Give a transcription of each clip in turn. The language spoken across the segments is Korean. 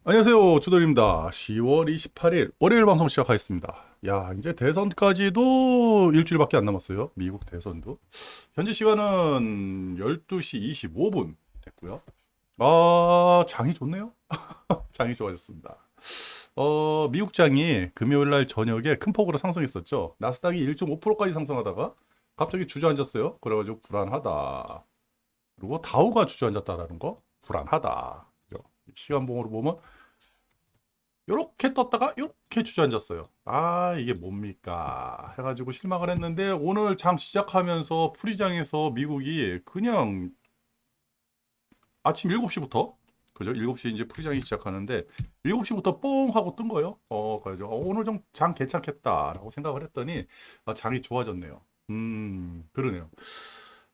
안녕하세요. 주돌입니다. 10월 28일 월요일 방송 시작하겠습니다. 야, 이제 대선까지도 일주일밖에 안 남았어요. 미국 대선도. 현재 시간은 12시 25분 됐고요. 아, 장이 좋네요. 장이 좋아졌습니다. 미국 장이 금요일 날 저녁에 큰 폭으로 상승했었죠. 나스닥이 1.5%까지 상승하다가 갑자기 주저앉았어요. 그래가지고 불안하다. 그리고 다우가 주저앉았다라는 거 불안하다. 그죠? 시간봉으로 보면 요렇게 떴다가 요렇게 주저앉았어요. 아, 이게 뭡니까? 해가지고 실망을 했는데 오늘 장 시작하면서 프리장에서 미국이 그냥 아침 7시부터 그죠? 7시 이제 프리장이 시작하는데 7시부터 뽕 하고 뜬 거예요. 그래서 오늘 좀 장 괜찮겠다라고 생각을 했더니 장이 좋아졌네요. 그러네요.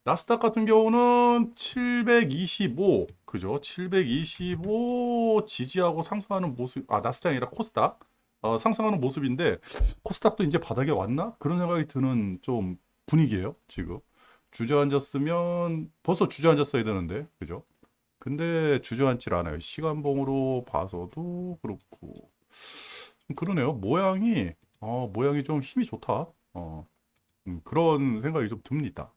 나스닥 같은 경우는 725 그죠? 725 지지하고 상승하는 모습. 나스닥이 아니라 코스닥 상승하는 모습인데 코스닥도 이제 바닥에 왔나? 그런 생각이 드는 좀 분위기예요 지금. 주저앉았으면 벌써 주저앉았어야 되는데 그죠? 근데 주저앉질 않아요. 시간봉으로 봐서도 그렇고 그러네요. 모양이 좀 힘이 좋다. 그런 생각이 좀 듭니다.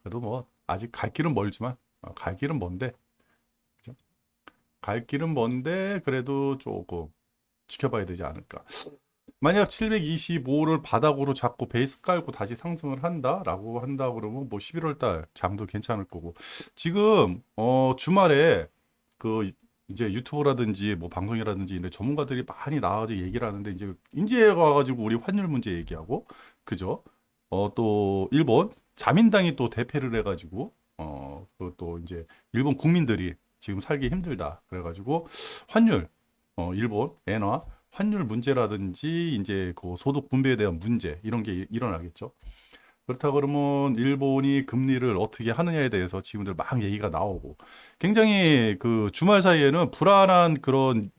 그래도 뭐 아직 갈 길은 멀지만 갈 길은 먼데 그죠? 갈 길은 먼데 그래도 조금 지켜봐야 되지 않을까. 만약 725를 바닥으로 잡고 베이스 깔고 다시 상승을 한다라고 한다 그러면 뭐 11월 달 장도 괜찮을 거고 지금 주말에 그 이제 유튜브라든지 뭐 방송이라든지 이런 전문가들이 많이 나와서 얘기를 하는데 이제 와가지고 우리 환율 문제 얘기하고 그죠? 또 일본 자민당이 또 대패를 해가지고 그또 이제 일본 국민들이 지금 살기 힘들다 그래가지고 환율 일본 엔화 환율 문제라든지 이제 그 소득 분배에 대한 문제 이런 게 일어나겠죠. 그렇다 그러면 일본이 금리를 어떻게 하느냐에 대해서 지금들 막 얘기가 나오고 굉장히 그 주말 사이에는 불안한 그런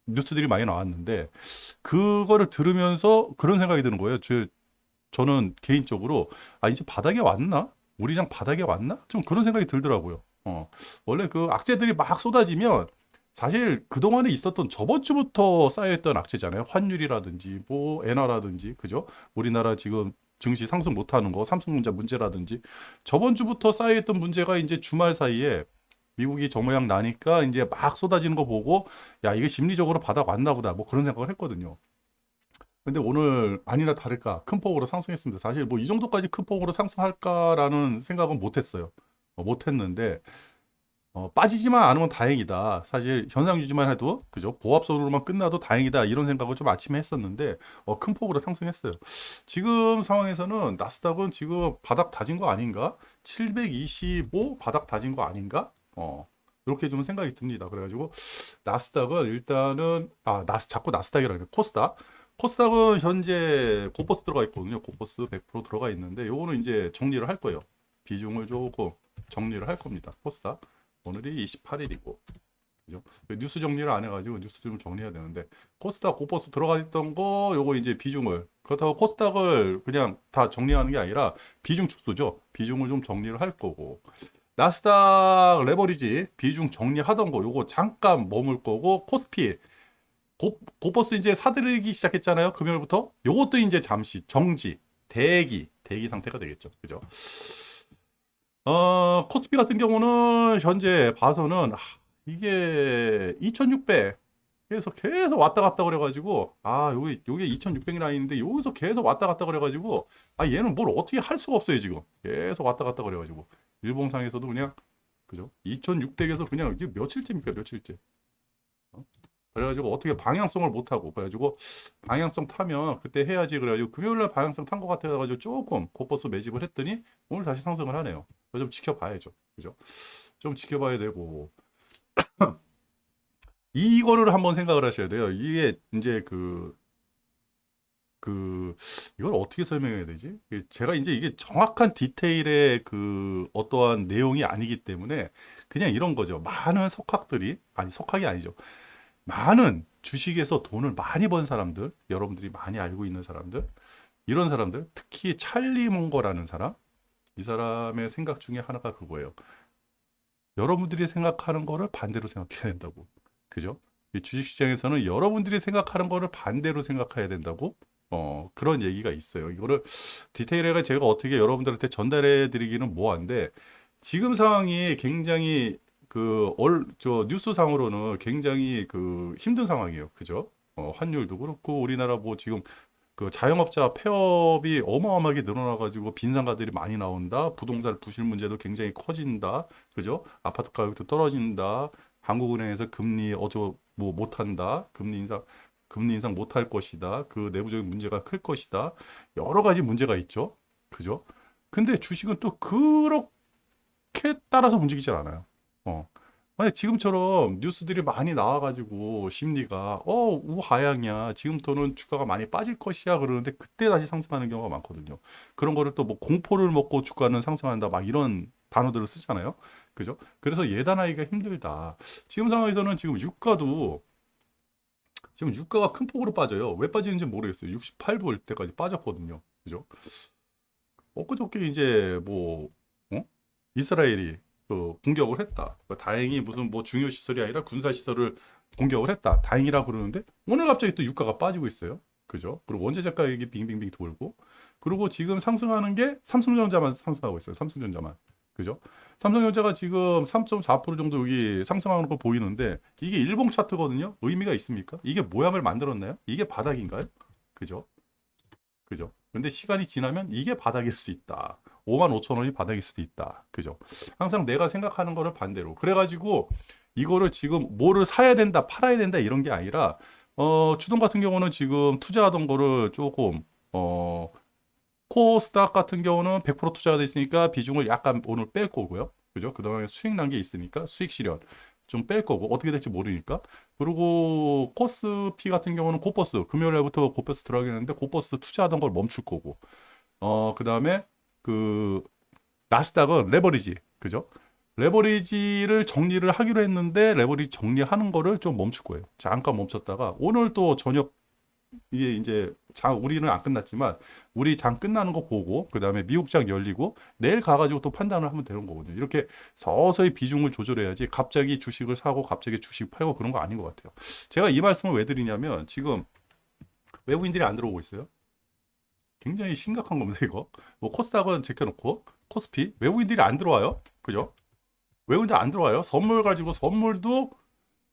뉴스들이 많이 나왔는데 그거를 들으면서 그런 생각이 드는 거예요. 저는 개인적으로 이제 바닥에 왔나? 우리 장 바닥에 왔나? 좀 그런 생각이 들더라고요. 원래 그 악재들이 막 쏟아지면 사실 그동안에 있었던 저번 주부터 쌓여있던 악재잖아요. 환율이라든지 뭐 엔화라든지 그죠? 우리나라 지금 증시 상승 못하는 거 삼성전자 문제라든지 저번 주부터 쌓여있던 문제가 이제 주말 사이에 미국이 저 모양 나니까 이제 막 쏟아지는 거 보고 야 이게 심리적으로 바닥 왔나 보다 뭐 그런 생각을 했거든요. 근데 오늘 아니나 다를까 큰 폭으로 상승했습니다. 사실 뭐 이 정도까지 큰 폭으로 상승할까라는 생각은 못했어요. 못했는데 빠지지만 않으면 다행이다. 사실 현상 유지만 해도 그죠? 보합선으로만 끝나도 다행이다. 이런 생각을 좀 아침에 했었는데 큰 폭으로 상승했어요. 지금 상황에서는 나스닥은 지금 바닥 다진 거 아닌가? 725 바닥 다진 거 아닌가? 이렇게 좀 생각이 듭니다. 그래가지고 나스닥은 일단은 자꾸 나스닥이라 그래. 코스닥은 현재 고퍼스 들어가 있거든요. 고퍼스 100% 들어가 있는데 요거는 이제 정리를 할 거예요. 비중을 조금 정리를 할 겁니다. 코스닥. 오늘이 28일이고. 그죠? 뉴스 정리를 안 해가지고 뉴스 좀 정리해야 되는데 코스닥 고퍼스 들어가 있던 거 요거 이제 비중을 그렇다고 코스닥을 그냥 다 정리하는 게 아니라 비중 축소죠. 비중을 좀 정리를 할 거고 나스닥 레버리지 비중 정리하던 거 요거 잠깐 머물 거고 코스피 고버스 이제 사들이기 시작했잖아요. 금요일부터. 요것도 이제 잠시 정지, 대기 상태가 되겠죠. 그죠? 코스피 같은 경우는 현재 봐서는 이게 2600에서 계속 왔다 갔다 그래가지고 요게 2600 라인인데 여기서 계속 왔다 갔다 그래가지고 얘는 뭘 어떻게 할 수가 없어요 지금 계속 왔다 갔다 그래가지고 일봉상에서도 그냥 그죠 2600에서 그냥 이게 며칠째입니까 며칠째 그래가지고 어떻게 방향성을 못하고 그래가지고 방향성 타면 그때 해야지 그래가지고 금요일날 방향성 탄 것 같아가지고 조금 고버스 매집을 했더니 오늘 다시 상승을 하네요. 좀 지켜봐야죠. 그죠? 좀 지켜봐야 되고 이거를 한번 생각을 하셔야 돼요. 이게 이제 이걸 어떻게 설명해야 되지? 제가 이제 이게 정확한 디테일의 그 어떠한 내용이 아니기 때문에 그냥 이런 거죠. 많은 석학이 아니죠. 많은 주식에서 돈을 많이 번 사람들, 여러분들이 많이 알고 있는 사람들, 이런 사람들, 특히 찰리 몽거라는 사람, 이 사람의 생각 중에 하나가 그거예요. 여러분들이 생각하는 거를 반대로 생각해야 된다고. 그죠? 이 주식시장에서는 여러분들이 생각하는 거를 반대로 생각해야 된다고 그런 얘기가 있어요. 이거를 디테일하게 제가 어떻게 여러분들한테 전달해 드리기는 뭐한데 지금 상황이 굉장히 저 뉴스상으로는 굉장히 힘든 상황이에요. 그죠? 환율도 그렇고 우리나라 뭐 지금 자영업자 폐업이 어마어마하게 늘어나가지고 빈상가들이 많이 나온다. 부동산 부실 문제도 굉장히 커진다. 그죠? 아파트 가격도 떨어진다. 한국은행에서 금리 어저 뭐 못한다. 금리 인상 못할 것이다. 그 내부적인 문제가 클 것이다. 여러 가지 문제가 있죠. 그죠? 근데 주식은 또 그렇게 따라서 움직이질 않아요. 어. 만약 지금처럼 뉴스들이 많이 나와가지고 심리가 우하향이야 지금부터는 주가가 많이 빠질 것이야 그러는데 그때 다시 상승하는 경우가 많거든요. 그런 거를 또 뭐 공포를 먹고 주가는 상승한다 막 이런 단어들을 쓰잖아요. 그죠? 그래서 예단하기가 힘들다. 지금 상황에서는 지금 유가가 큰 폭으로 빠져요. 왜 빠지는지 모르겠어요. 68불 때까지 빠졌거든요. 그죠? 엊그저께 이제 뭐 이스라엘이 공격을 했다. 다행히 무슨 뭐 중요 시설이 아니라 군사 시설을 공격을 했다. 다행이라 그러는데 오늘 갑자기 또 유가가 빠지고 있어요. 그죠? 그리고 원자재 가격이 빙빙빙 돌고 그리고 지금 상승하는 게 삼성전자만 상승하고 있어요. 삼성전자만. 그죠? 삼성전자가 지금 3.4% 정도 여기 상승하는 거 보이는데 이게 일봉 차트거든요. 의미가 있습니까? 이게 모양을 만들었나요? 이게 바닥인가요? 그죠? 그죠? 근데 시간이 지나면 이게 바닥일 수 있다. 5만 5천 원이 바닥일 수도 있다. 그죠? 항상 내가 생각하는 거를 반대로. 그래가지고 이거를 지금 뭐를 사야 된다, 팔아야 된다 이런 게 아니라 주동 같은 경우는 지금 투자하던 거를 조금 코스닥 같은 경우는 100% 투자가 돼 있으니까 비중을 약간 오늘 뺄 거고요. 그죠? 그동안에 수익 난 게 있으니까 수익 실현 좀 뺄 거고 어떻게 될지 모르니까. 그리고 코스피 같은 경우는 고버스 금요일 날부터 고버스 들어가겠는데 고버스 투자하던 걸 멈출 거고. 그다음에 그 나스닥은 레버리지. 그죠? 레버리지를 정리를 하기로 했는데 레버리지 정리하는 거를 좀 멈출 거예요. 잠깐 멈췄다가 오늘 또 저녁 이게 이제 우리는 안 끝났지만 우리 장 끝나는 거 보고 그다음에 미국 장 열리고 내일 가가지고 또 판단을 하면 되는 거거든요. 이렇게 서서히 비중을 조절해야지 갑자기 주식을 사고 갑자기 주식 팔고 그런 거 아닌 것 같아요. 제가 이 말씀을 왜 드리냐면 지금 외국인들이 안 들어오고 있어요. 굉장히 심각한 겁니다, 이거. 뭐 코스닥은 제껴놓고 코스피 외국인들이 안 들어와요. 그죠? 외국인들 안 들어와요. 선물 가지고 선물도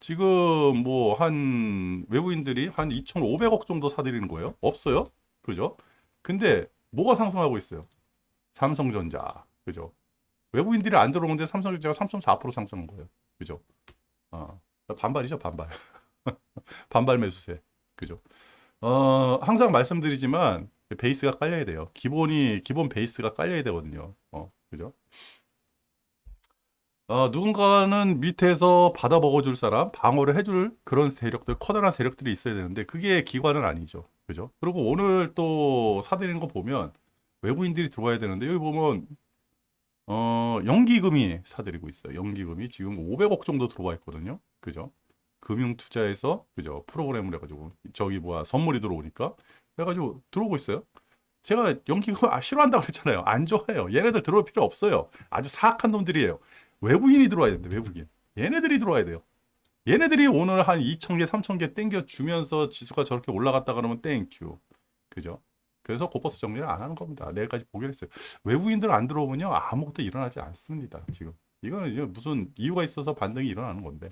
지금 뭐 한 외국인들이 한 2,500억 정도 사들이는 거예요. 없어요. 그죠? 근데 뭐가 상승하고 있어요? 삼성전자. 그죠? 외국인들이 안 들어오는데 삼성전자가 3.4% 상승한 거예요. 그죠? 어, 반발이죠, 반발. 반발 매수세. 그죠? 항상 말씀드리지만 베이스가 깔려야 돼요. 기본 베이스가 깔려야 되거든요. 그죠? 누군가는 밑에서 받아 먹어줄 사람, 방어를 해줄 그런 세력들, 커다란 세력들이 있어야 되는데, 그게 기관은 아니죠. 그죠? 그리고 오늘 또 사들이는 거 보면, 외국인들이 들어와야 되는데, 여기 보면, 연기금이 사들이고 있어요. 연기금이 지금 500억 정도 들어와 있거든요. 그죠? 금융투자에서, 그죠? 프로그램을 해가지고, 선물이 들어오니까, 해가지고 들어오고 있어요. 제가 연기금 싫어한다고 그랬잖아요. 안 좋아해요. 얘네들 들어올 필요 없어요. 아주 사악한 놈들이에요. 외국인이 들어와야 됩니다. 외국인. 얘네들이 들어와야 돼요. 얘네들이 오늘 한 2,000개, 3,000개 땡겨주면서 지수가 저렇게 올라갔다 그러면 땡큐. 그죠? 그래서 고버스 정리를 안 하는 겁니다. 내일까지 보기로 했어요. 외국인들 안 들어오면요. 아무것도 일어나지 않습니다. 지금. 이거는 이제 무슨 이유가 있어서 반등이 일어나는 건데.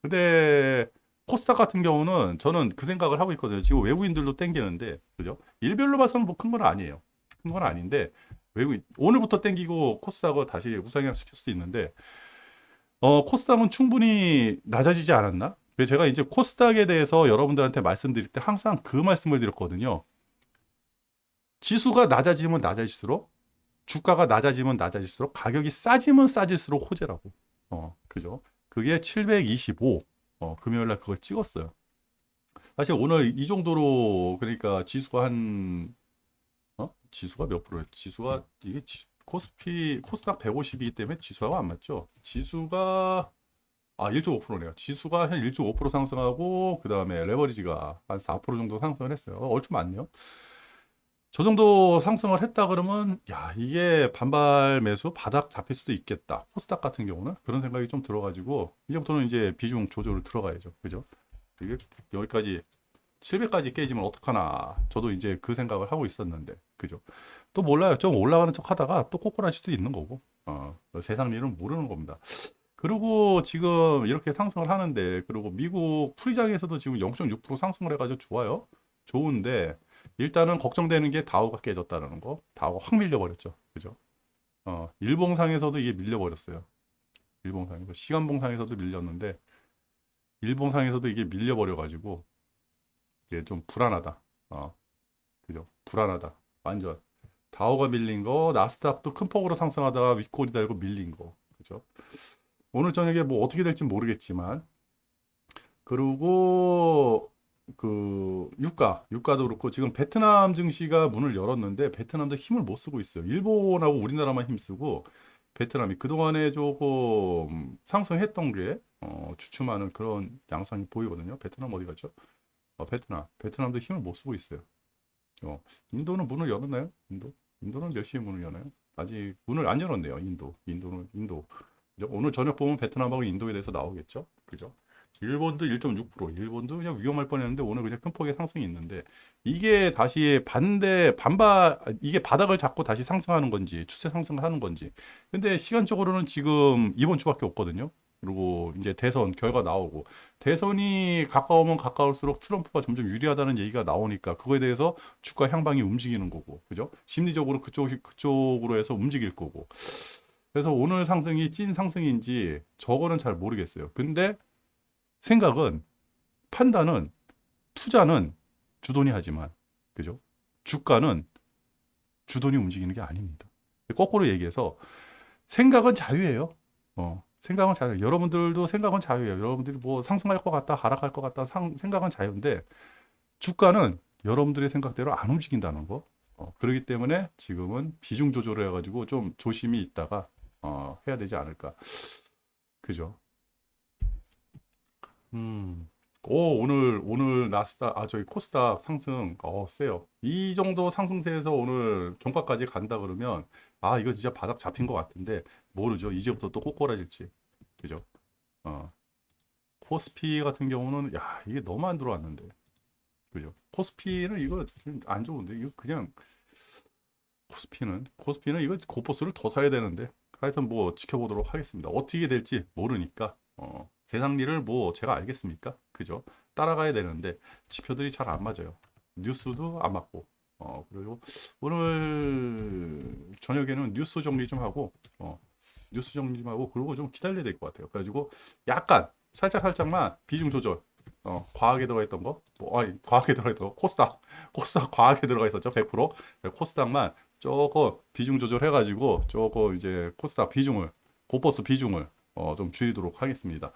근데 코스닥 같은 경우는 저는 그 생각을 하고 있거든요. 지금 외국인들도 땡기는데, 그죠? 일별로 봐서는 뭐 큰 건 아니에요. 큰 건 아닌데, 외국인, 오늘부터 땡기고 코스닥을 다시 우상향 시킬 수도 있는데, 코스닥은 충분히 낮아지지 않았나? 그래서 제가 이제 코스닥에 대해서 여러분들한테 말씀드릴 때 항상 그 말씀을 드렸거든요. 지수가 낮아지면 낮아질수록, 주가가 낮아지면 낮아질수록, 가격이 싸지면 싸질수록 호재라고. 그죠? 그게 725. 금요일 날 그걸 찍었어요. 사실 오늘 이 정도로, 그러니까 지수가 지수가 몇 프로예요? 지수가, 이게 코스닥 150이기 때문에 지수하고 안 맞죠? 지수가, 1.5%네요. 지수가 한 1.5% 상승하고, 그 다음에 레버리지가 한 4% 정도 상승을 했어요. 얼추 많네요. 저 정도 상승을 했다 그러면, 야, 이게 반발 매수 바닥 잡힐 수도 있겠다. 코스닥 같은 경우는 그런 생각이 좀 들어가지고, 이제부터는 이제 비중 조절을 들어가야죠. 그죠? 이게 여기까지 700까지 깨지면 어떡하나. 저도 이제 그 생각을 하고 있었는데, 그죠? 또 몰라요. 좀 올라가는 척 하다가 또 꼬꾸라질 수도 있는 거고, 세상 일은 모르는 겁니다. 그리고 지금 이렇게 상승을 하는데, 그리고 미국 풀이장에서도 지금 0.6% 상승을 해가지고 좋아요. 좋은데, 일단은 걱정되는 게 다우가 깨졌다는 거. 다우가 확 밀려버렸죠. 그죠? 일봉상에서도 이게 밀려버렸어요. 일봉상에서. 시간봉상에서도 밀렸는데, 일봉상에서도 이게 밀려버려가지고, 이게 좀 불안하다. 그죠? 불안하다. 완전. 다우가 밀린 거, 나스닥도 큰 폭으로 상승하다가 윗골이 달고 밀린 거. 그죠? 오늘 저녁에 뭐 어떻게 될지 모르겠지만, 그리고 유가도 그렇고 지금 베트남 증시가 문을 열었는데 베트남도 힘을 못 쓰고 있어요. 일본하고 우리나라만 힘쓰고 베트남이 그동안에 조금 상승했던 게 주춤하는 그런 양상이 보이거든요. 베트남 어디 갔죠? 베트남도 힘을 못 쓰고 있어요. 인도는 문을 열었나요? 인도는 몇 시에 문을 여나요? 아직 문을 안 열었네요. 인도. 오늘 저녁 보면 베트남하고 인도에 대해서 나오겠죠? 그죠? 일본도 1.6%, 일본도 그냥 위험할 뻔했는데 오늘 그냥 큰 폭의 상승이 있는데 이게 다시 이게 바닥을 잡고 다시 상승하는 건지 추세 상승을 하는 건지. 근데 시간적으로는 지금 이번 주밖에 없거든요. 그리고 이제 대선 결과 나오고 대선이 가까우면 가까울수록 트럼프가 점점 유리하다는 얘기가 나오니까 그거에 대해서 주가 향방이 움직이는 거고, 그죠? 심리적으로 그쪽으로 해서 움직일 거고. 그래서 오늘 상승이 찐 상승인지 저거는 잘 모르겠어요. 근데 생각은, 판단은, 투자는 주돈이 하지만, 그죠? 주가는 주돈이 움직이는 게 아닙니다. 거꾸로 얘기해서 생각은 자유예요. 생각은 자유. 여러분들도 생각은 자유예요. 여러분들이 뭐 상승할 것 같다, 하락할 것 같다, 생각은 자유인데 주가는 여러분들의 생각대로 안 움직인다는 거. 그렇기 때문에 지금은 비중 조절을 해가지고 좀 조심히 있다가 해야 되지 않을까. 그죠? 음. 오늘 나스닥, 저기 코스닥 상승, 세요. 이 정도 상승세에서 오늘 종가까지 간다 그러면, 이거 진짜 바닥 잡힌 것 같은데, 모르죠. 이제부터 또 꼬꾸라질지. 그죠? 어, 코스피 같은 경우는, 야, 이게 너무 안 들어왔는데. 그죠? 코스피는 이거 좀 안 좋은데, 이거 그냥, 코스피는 이거 고퍼스를 더 사야 되는데, 하여튼 뭐 지켜보도록 하겠습니다. 어떻게 될지 모르니까, 세상 일을 뭐 제가 알겠습니까? 그죠? 따라가야 되는데 지표들이 잘 안 맞아요. 뉴스도 안 맞고. 그리고 오늘 저녁에는 뉴스 정리 좀 하고, 뉴스 정리 좀 하고, 그리고 좀 기다려야 될 것 같아요. 그래가지고 약간 살짝만 비중 조절. 과하게 들어가 있던 거, 과하게 들어가 있던 거, 코스닥 과하게 들어가 있었죠, 100%. 코스닥만 조금 비중 조절해가지고 조금 이제 코스닥 비중을, 고버스 비중을 좀 줄이도록 하겠습니다.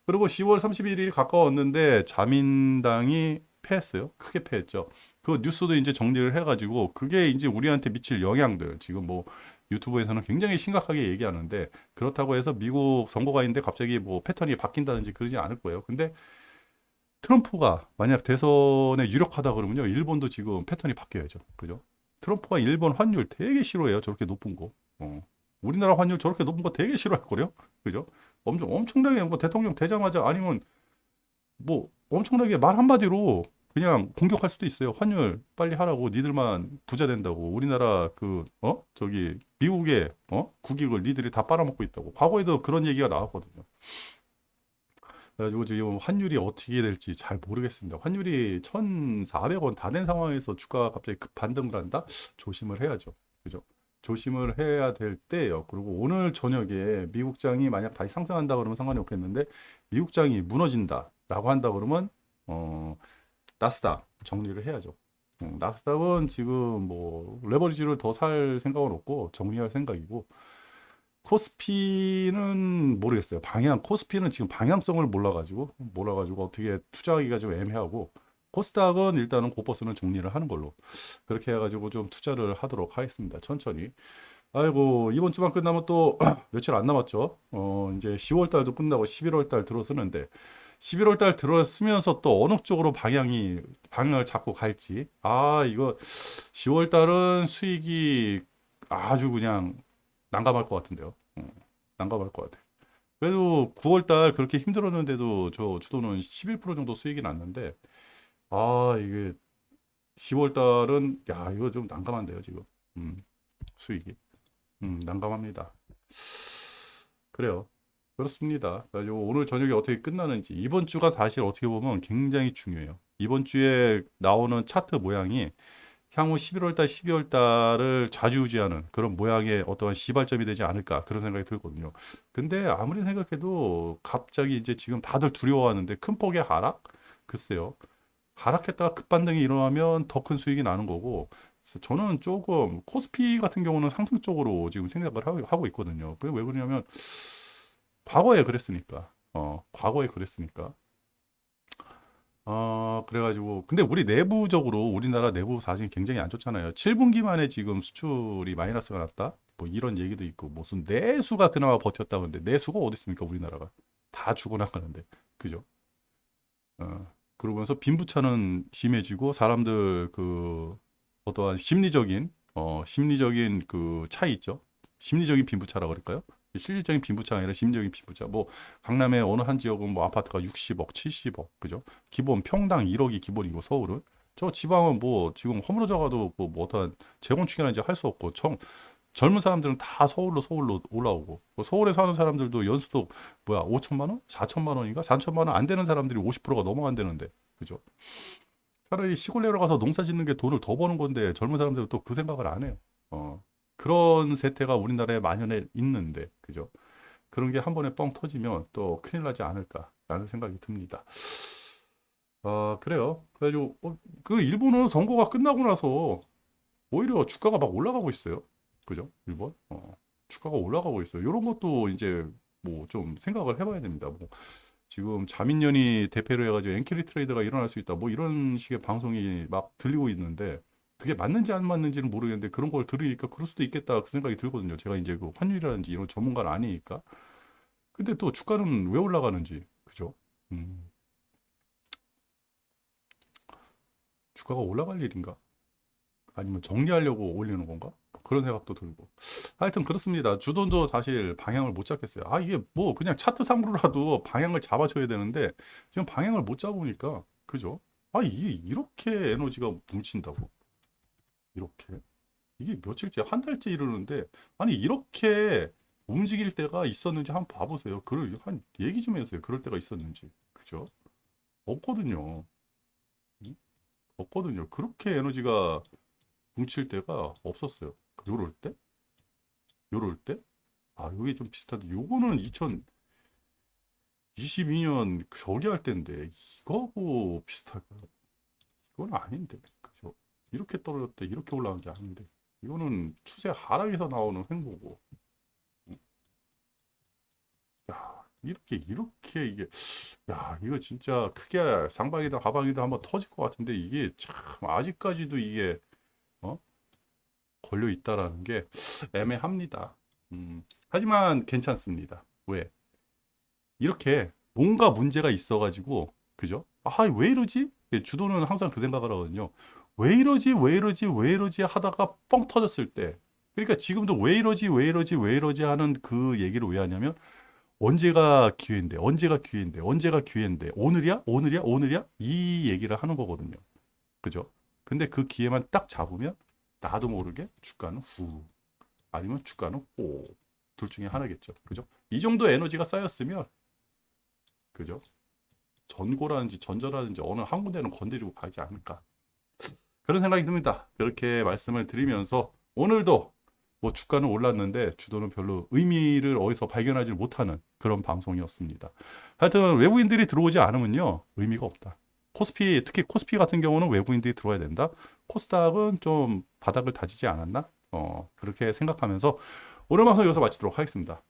그리고 10월 31일이 가까웠는데 자민당이 패했어요. 크게 패했죠. 그 뉴스도 이제 정리를 해가지고 그게 이제 우리한테 미칠 영향들 지금 뭐 유튜브에서는 굉장히 심각하게 얘기하는데, 그렇다고 해서 미국 선거가 있는데 갑자기 뭐 패턴이 바뀐다든지 그러지 않을 거예요. 근데 트럼프가 만약 대선에 유력하다 그러면요, 일본도 지금 패턴이 바뀌어야죠. 그죠? 트럼프가 일본 환율 되게 싫어해요. 저렇게 높은 거. 우리나라 환율 저렇게 높은 거 되게 싫어할 거요. 그죠? 엄청나게 뭐 대통령 되자마자 아니면 뭐 엄청나게 말 한마디로 그냥 공격할 수도 있어요. 환율 빨리 하라고, 니들만 부자 된다고. 우리나라 저기 미국의 국익을 니들이 다 빨아먹고 있다고. 과거에도 그런 얘기가 나왔거든요. 그래가지고 지금 환율이 어떻게 될지 잘 모르겠습니다. 환율이 1,400원 다 된 상황에서 주가가 갑자기 급 반등을 한다? 조심을 해야죠. 그죠? 조심을 해야 될 때예요. 그리고 오늘 저녁에 미국장이 만약 다시 상승한다 그러면 상관이 없겠는데, 미국장이 무너진다라고 한다 그러면 나스닥 정리를 해야죠. 나스닥은 지금 뭐 레버리지를 더 살 생각은 없고 정리할 생각이고, 코스피는 모르겠어요. 코스피는 지금 방향성을 몰라가지고 어떻게 투자하기가 좀 애매하고, 코스닥은 일단은 고버스는 정리를 하는 걸로 그렇게 해가지고 좀 투자를 하도록 하겠습니다. 천천히. 아이고, 이번 주만 끝나면 또 며칠 안 남았죠. 이제 10월 달도 끝나고 11월 달 들어서는데 11월 달 들어서면서 또 어느 쪽으로 방향을 잡고 갈지. 이거 10월 달은 수익이 아주 그냥 난감할 것 같은데요. 난감할 것 같아요. 그래도 9월달 그렇게 힘들었는데도 저 주도는 11% 정도 수익이 났는데, 아, 이게 10월달은, 야, 이거 좀 난감한데요, 지금. 음, 수익이. 난감합니다. 그래요. 그렇습니다. 그래가지고 오늘 저녁에 어떻게 끝나는지, 이번 주가 사실 어떻게 보면 굉장히 중요해요. 이번 주에 나오는 차트 모양이 향후 11월 달, 12월 달을 좌지우지하는 그런 모양의 어떠한 시발점이 되지 않을까 그런 생각이 들거든요. 근데 아무리 생각해도 갑자기 이제 지금 다들 두려워하는데 큰 폭의 하락? 글쎄요. 하락했다가 급반등이 일어나면 더 큰 수익이 나는 거고, 그래서 저는 조금 코스피 같은 경우는 상승 쪽으로 지금 생각을 하고 있거든요. 그게 왜 그러냐면 과거에 그랬으니까. 과거에 그랬으니까. 그래가지고 근데 우리 내부적으로 우리나라 내부 사정이 굉장히 안 좋잖아요. 7분기 만에 지금 수출이 마이너스가 났다. 뭐 이런 얘기도 있고 무슨 내수가 그나마 버텼다는데 내수가 어디 있습니까? 우리나라가 다 죽어나가는데 그죠? 그러면서 빈부차는 심해지고 사람들 그 어떠한 심리적인 그 차이 있죠. 심리적인 빈부차라 그럴까요? 실질적인 빈부차가 아니라 심리적인 빈부차. 뭐 강남의 어느 한 지역은 뭐 아파트가 60억, 70억, 그죠? 기본 평당 1억이 기본이고 서울은 저 지방은 뭐 지금 허물어져가도 뭐 어떠한 재건축이나 이제 할 수 없고 젊은 사람들은 다 서울로 올라오고 뭐 서울에 사는 사람들도 연수도 뭐야 5천만 원, 4천만 원인가 3천만 원 안 되는 사람들이 50%가 넘어간다는데 그죠? 차라리 시골 내려가서 농사 짓는 게 돈을 더 버는 건데 젊은 사람들은 또 그 생각을 안 해요. 그런 세태가 우리나라에 만연해 있는데 그죠? 그런 게 한 번에 뻥 터지면 또 큰일 나지 않을까라는 생각이 듭니다. 그래요. 그래가지고 그 일본은 선거가 끝나고 나서 오히려 주가가 막 올라가고 있어요. 그죠? 일본? 주가가 올라가고 있어요. 이런 것도 이제 뭐 좀 생각을 해봐야 됩니다. 뭐 지금 자민련이 대표로 해가지고 엔캐리 트레이드가 일어날 수 있다. 뭐 이런 식의 방송이 막 들리고 있는데 그게 맞는지 안 맞는지는 모르겠는데 그런 걸 들으니까 그럴 수도 있겠다 그 생각이 들거든요. 제가 이제 그 환율이라든지 이런 전문가는 아니니까. 근데 또 주가는 왜 올라가는지 그죠? 음, 주가가 올라갈 일인가? 아니면 정리하려고 올리는 건가? 그런 생각도 들고. 하여튼 그렇습니다. 주돈도 사실 방향을 못 잡겠어요. 이게 뭐 그냥 차트상으로라도 방향을 잡아줘야 되는데 지금 방향을 못 잡으니까 그죠? 이게 이렇게 에너지가 뭉친다고? 이렇게? 이게 며칠째, 한 달째 이러는데 아니 이렇게 움직일 때가 있었는지 한번 봐보세요. 한 얘기 좀 해주세요. 그럴 때가 있었는지. 그죠? 없거든요. 응? 없거든요. 그렇게 에너지가 뭉칠 때가 없었어요. 요럴 때? 요럴 때? 요게 좀 비슷한데, 요거는 2022년 저기 할 때인데, 이거하고 비슷할까요? 이건 아닌데, 그죠? 이렇게 떨어졌대, 이렇게 올라간 게 아닌데, 이거는 추세 하락에서 나오는 횡보고, 야, 이렇게 이게, 야, 이거 진짜 크게 상방이다, 하방이다 한번 터질 것 같은데, 이게 참, 아직까지도 이게, 어? 걸려 있다라는 게 애매합니다. 하지만 괜찮습니다. 왜? 이렇게 뭔가 문제가 있어가지고, 그죠? 왜 이러지? 주도는 항상 그 생각을 하거든요. 왜 이러지? 왜 이러지? 왜 이러지? 하다가 뻥 터졌을 때. 그러니까 지금도 왜 이러지? 왜 이러지? 왜 이러지? 하는 그 얘기를 왜 하냐면, 언제가 기회인데, 언제가 기회인데, 언제가 기회인데, 오늘이야? 오늘이야? 오늘이야? 이 얘기를 하는 거거든요. 그죠? 근데 그 기회만 딱 잡으면, 나도 모르게 주가는 후, 아니면 주가는 오. 둘 중에 하나겠죠. 그죠? 이 정도 에너지가 쌓였으면, 그죠? 전고라든지 전저라든지 어느 한 군데는 건드리고 가지 않을까. 그런 생각이 듭니다. 그렇게 말씀을 드리면서 오늘도 뭐 주가는 올랐는데 주도는 별로 의미를 어디서 발견하지 못하는 그런 방송이었습니다. 하여튼 외부인들이 들어오지 않으면요. 의미가 없다. 특히 코스피 같은 경우는 외부인들이 들어와야 된다. 코스닥은 좀 바닥을 다지지 않았나? 그렇게 생각하면서 오늘 방송 여기서 마치도록 하겠습니다.